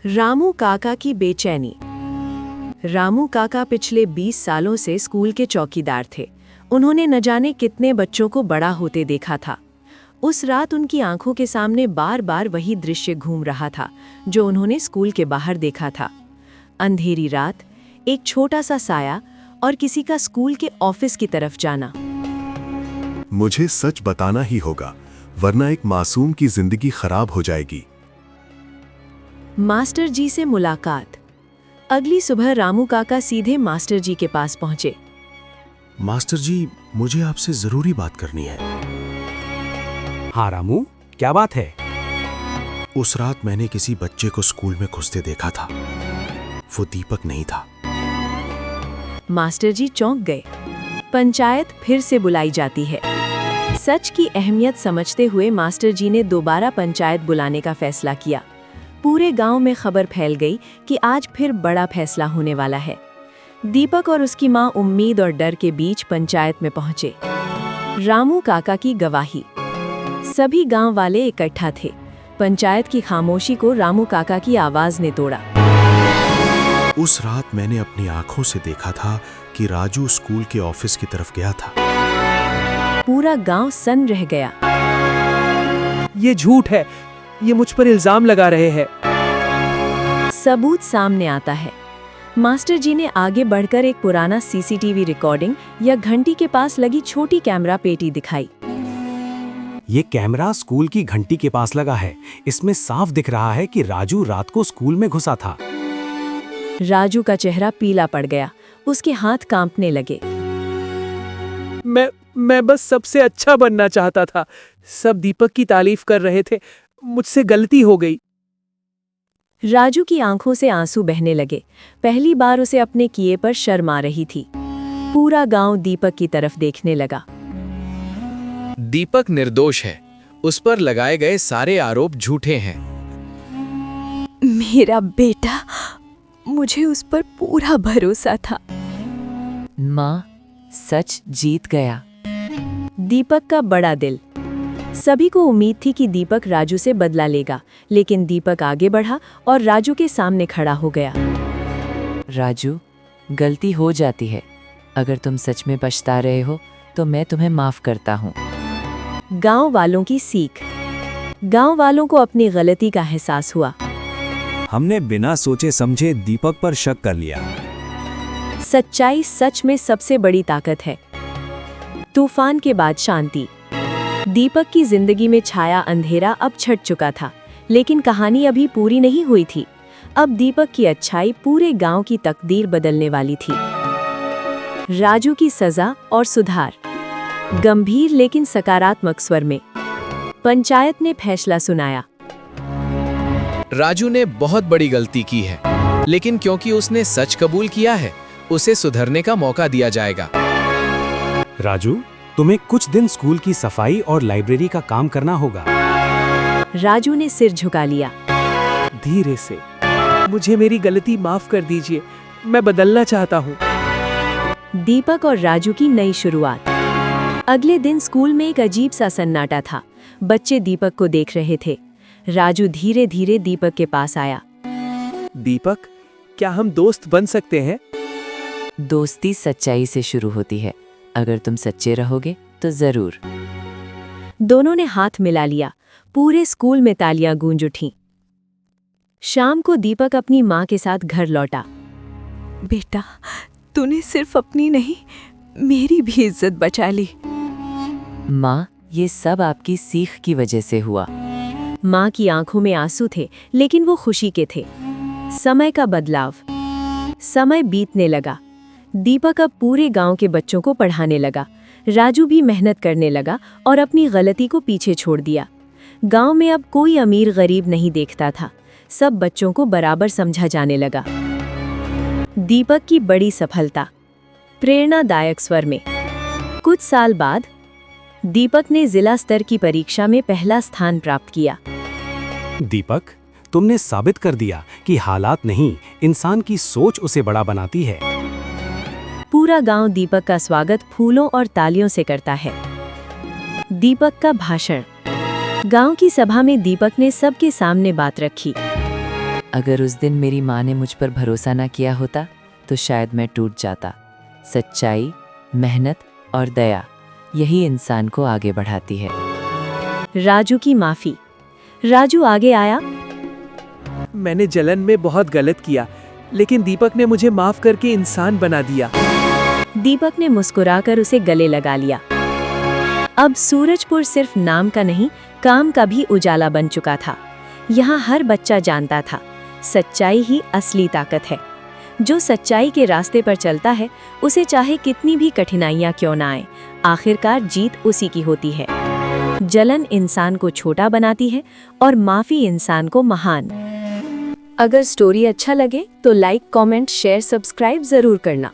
रामू काका की बेचैनी। रामू काका पिछले 20 सालों से स्कूल के चौकीदार थे। उन्होंने न जाने कितने बच्चों को बड़ा होते देखा था। उस रात उनकी आंखों के सामने बार बार वही दृश्य घूम रहा था जो उन्होंने स्कूल के बाहर देखा था। अंधेरी रात, एक छोटा सा साया और किसी का स्कूल के ऑफिस की तरफ जाना। मुझे सच बताना ही होगा, वरना एक मासूम की जिंदगी खराब हो जाएगी। मास्टर जी से मुलाकात। अगली सुबह रामू काका सीधे मास्टर जी के पास पहुंचे। मास्टर जी, मुझे आपसे जरूरी बात करनी है। हाँ रामू, क्या बात है? उस रात मैंने किसी बच्चे को स्कूल में घुसते देखा था। वो दीपक नहीं था। मास्टर जी चौंक गए। पंचायत फिर से बुलाई जाती है। सच की अहमियत समझते हुए मास्टर जी ने दोबारा पंचायत बुलाने का फैसला किया। पूरे गांव में खबर फैल गई कि आज फिर बड़ा फैसला होने वाला है। दीपक और उसकी मां उम्मीद और डर के बीच पंचायत में पहुंचे। रामू काका की गवाही। सभी गांव वाले इकट्ठा थे। पंचायत की खामोशी को रामू काका की आवाज ने तोड़ा। उस रात मैंने अपनी आंखों से देखा था कि राजू स्कूल के ऑफिस की तरफ गया था। पूरा गांव सन्न रह गया। ये झूठ है, ये मुझ पर इल्जाम लगा रहे हैं। सबूत सामने आता है। मास्टर जी ने आगे बढ़कर एक पुराना सीसीटीवी रिकॉर्डिंग या घंटी के पास लगी छोटी कैमरा पेटी दिखाई। ये कैमरा स्कूल की घंटी के पास लगा है। इसमें साफ दिख रहा है कि राजू रात को स्कूल में घुसा था। राजू का चेहरा पीला पड़ गया। उसके हाथ कांपने लगे। मैं बस सबसे अच्छा बनना चाहता था। सब दीपक की तारीफ कर रहे थे। मुझसे गलती हो गई। राजू की आंखों से आंसू बहने लगे। पहली बार उसे अपने किए पर शर्म आ रही थी। पूरा गांव दीपक की तरफ देखने लगा। दीपक निर्दोष है। उस पर लगाए गए सारे आरोप झूठे हैं। मेरा बेटा, मुझे उस पर पूरा भरोसा था। माँ, सच जीत गया। दीपक का बड़ा दिल। सभी को उम्मीद थी कि दीपक राजू से बदला लेगा, लेकिन दीपक आगे बढ़ा और राजू के सामने खड़ा हो गया। राजू, गलती हो जाती है। अगर तुम सच में पछता रहे हो तो मैं तुम्हें माफ करता हूँ। गांव वालों की सीख। गांव वालों को अपनी गलती का एहसास हुआ। हमने बिना सोचे समझे दीपक पर शक कर लिया। सच्चाई सच में सबसे बड़ी ताकत है। तूफान के बाद शांति। दीपक की जिंदगी में छाया अंधेरा अब छट चुका था, लेकिन कहानी अभी पूरी नहीं हुई थी। अब दीपक की अच्छाई पूरे गांव की तकदीर बदलने वाली थी। राजू की सजा और सुधार। गंभीर लेकिन सकारात्मक स्वर में पंचायत ने फैसला सुनाया। राजू ने बहुत बड़ी गलती की है, लेकिन क्योंकि उसने सच कबूल किया है, उसे सुधरने का मौका दिया जाएगा। राजू, तुम्हें कुछ दिन स्कूल की सफाई और लाइब्रेरी का काम करना होगा। राजू ने सिर झुका लिया। धीरे से। मुझे मेरी गलती माफ कर दीजिए। मैं बदलना चाहता हूँ। दीपक और राजू की नई शुरुआत। अगले दिन स्कूल में एक अजीब सा सन्नाटा था। बच्चे दीपक को देख रहे थे। राजू धीरे धीरे दीपक के पास आया। दीपक, क्या हम दोस्त बन सकते हैं? दोस्ती सच्चाई से शुरू होती है। अगर तुम सच्चे रहोगे तो जरूर। दोनों ने हाथ मिला लिया। पूरे स्कूल में तालियां गूंज उठीं। शाम को दीपक अपनी माँ के साथ घर लौटा। बेटा, तूने सिर्फ अपनी नहीं, मेरी भी इज्जत बचा ली। माँ, ये सब आपकी सीख की वजह से हुआ। माँ की आंखों में आंसू थे, लेकिन वो खुशी के थे। समय का बदलाव। समय बीतने लगा। दीपक अब पूरे गांव के बच्चों को पढ़ाने लगा। राजू भी मेहनत करने लगा और अपनी गलती को पीछे छोड़ दिया। गांव में अब कोई अमीर गरीब नहीं देखता था। सब बच्चों को बराबर समझा जाने लगा। दीपक की बड़ी सफलता। प्रेरणादायक स्वर में। कुछ साल बाद दीपक ने जिला स्तर की परीक्षा में पहला स्थान प्राप्त किया। दीपक, तुमने साबित कर दिया कि हालात नहीं, इंसान की सोच उसे बड़ा बनाती है। पूरा गांव दीपक का स्वागत फूलों और तालियों से करता है। दीपक का भाषण। गांव की सभा में दीपक ने सबके सामने बात रखी। अगर उस दिन मेरी माँ ने मुझ पर भरोसा ना किया होता तो शायद मैं टूट जाता। सच्चाई, मेहनत और दया यही इंसान को आगे बढ़ाती है। राजू की माफी। राजू आगे आया। मैंने जलन में बहुत गलत किया, लेकिन दीपक ने मुझे माफ करके इंसान बना दिया। दीपक ने मुस्कुराकर उसे गले लगा लिया। अब सूरजपुर सिर्फ नाम का नहीं, काम का भी उजाला बन चुका था। यहाँ हर बच्चा जानता था, सच्चाई ही असली ताकत है। जो सच्चाई के रास्ते पर चलता है, उसे चाहे कितनी भी कठिनाइयाँ क्यों ना आए, आखिरकार जीत उसी की होती है। जलन इंसान को छोटा बनाती है और माफी इंसान को महान। अगर स्टोरी अच्छा लगे तो लाइक, कमेंट, शेयर, सब्सक्राइब जरूर करना।